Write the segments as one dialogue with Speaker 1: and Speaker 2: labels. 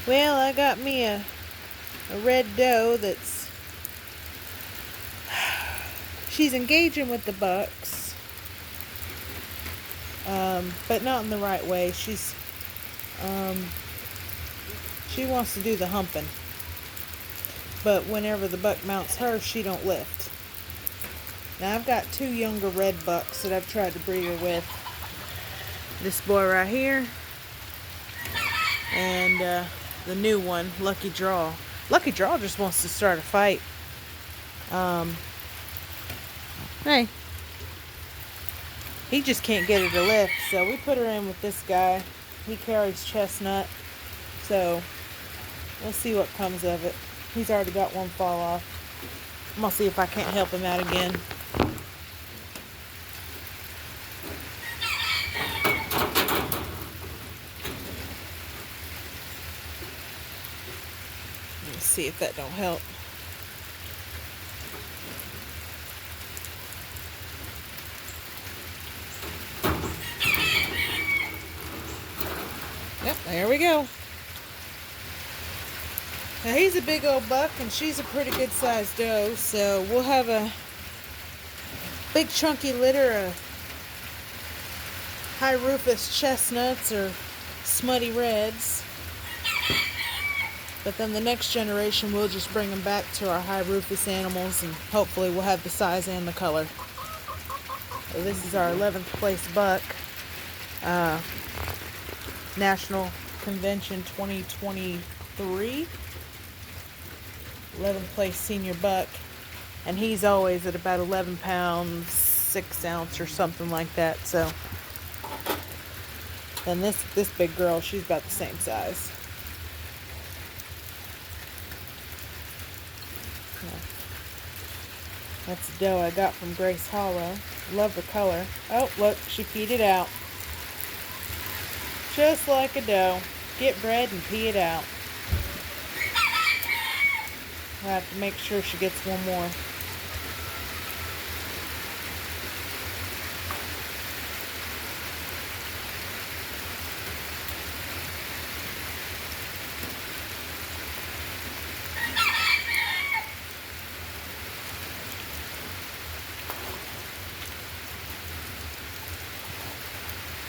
Speaker 1: Well, I got me a red doe she's engaging with the bucks, but not in the right way. She wants to do the humping, but whenever the buck mounts her, she don't lift. Now I've got two younger red bucks that I've tried to breed her with. This boy right here, and the new one, Lucky Draw. Lucky Draw just wants to start a fight. Hey, he just can't get her to lift, so we put her in with this guy. He carries Chestnut, so we'll see what comes of it. He's already got one fall off. I'm gonna see if I can't help him out again. Let's see if that don't help. Yep, there we go. Now he's a big old buck and she's a pretty good sized doe, so we'll have a big chunky litter of high rufous chestnuts or smutty reds. But then the next generation we'll just bring them back to our high rufous animals, and hopefully we'll have the size and the color. So this is our 11th place buck. National Convention 2023. 11th place senior buck, and he's always at about 11 pounds 6 ounce or something like that. So then this big girl, she's about the same size. That's a doe I got from Grace Hollow. Love her color. Oh, look, she peed it out. Just like a doe. Get bred and pee it out. I have to make sure she gets one more.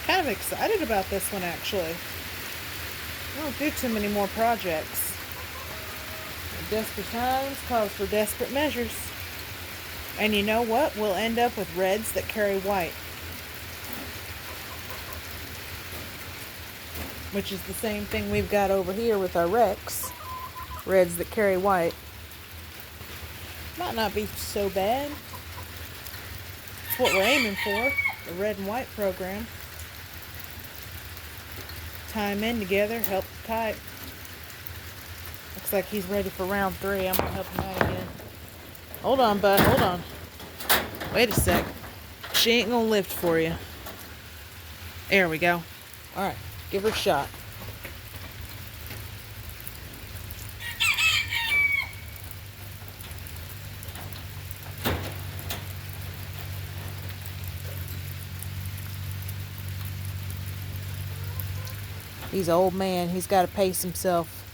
Speaker 1: Kind of excited about this one, actually. I don't do too many more projects. Desperate times calls for desperate measures. And you know what? We'll end up with reds that carry white, which is the same thing we've got over here with our Rex. Reds that carry white. Might not be so bad. It's what we're aiming for, the red and white program. Tie them in together, help the type. Looks like he's ready for round 3. I'm gonna help him out again. Hold on, bud, hold on. Wait a sec. She ain't gonna lift for you. There we go. Alright, give her a shot. He's an old man. He's got to pace himself.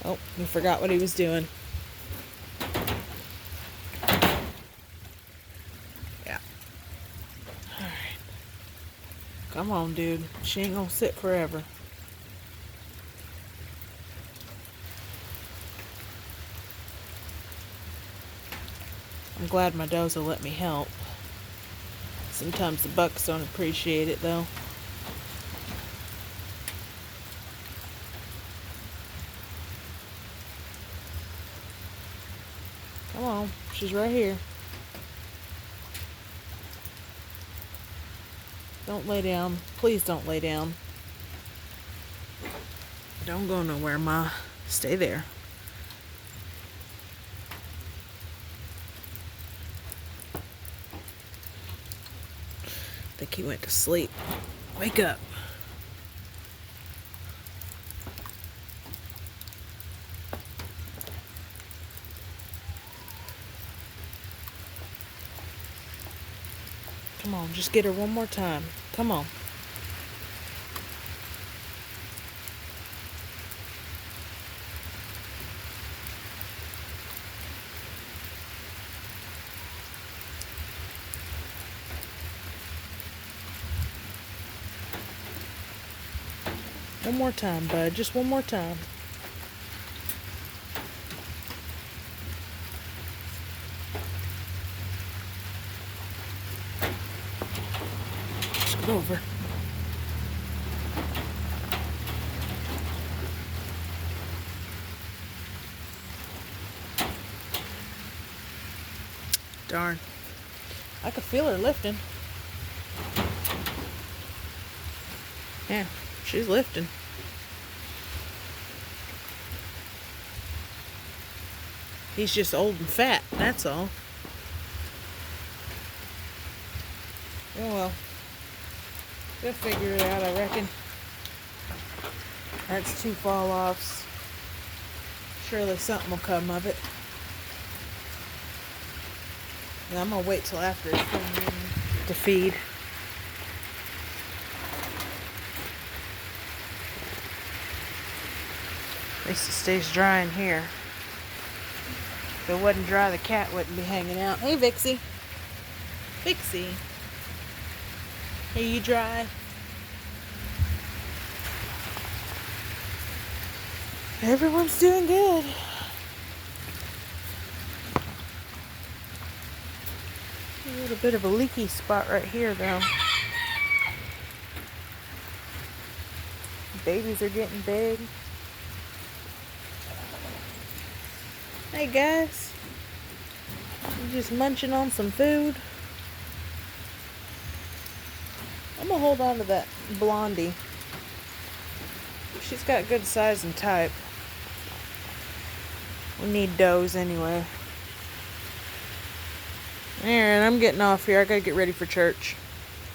Speaker 1: Oh, he forgot what he was doing. Yeah. Alright. Come on, dude. She ain't gonna sit forever. I'm glad my does will let me help. Sometimes the bucks don't appreciate it, though. Come on, she's right here. Don't lay down. Please don't lay down. Don't go nowhere, Ma. Stay there. I think he went to sleep. Wake up. Come on, just get her one more time. Come on. One more time, bud. Just one more time. Scoot over. Darn. I could feel her lifting. Yeah, she's lifting. He's just old and fat, that's all. Oh well. They'll figure it out, I reckon. That's 2 fall-offs. Surely something will come of it. And I'm gonna wait till after it's done to feed. At least it stays dry in here. If it wasn't dry, the cat wouldn't be hanging out. Hey, Vixie. Vixie. Are you dry? Everyone's doing good. A little bit of a leaky spot right here, though. Babies are getting big. Hey guys, you just munching on some food? I'm gonna hold on to that blondie. She's got good size and type. We need does anyway. Alright, I'm getting off here. I gotta get ready for church.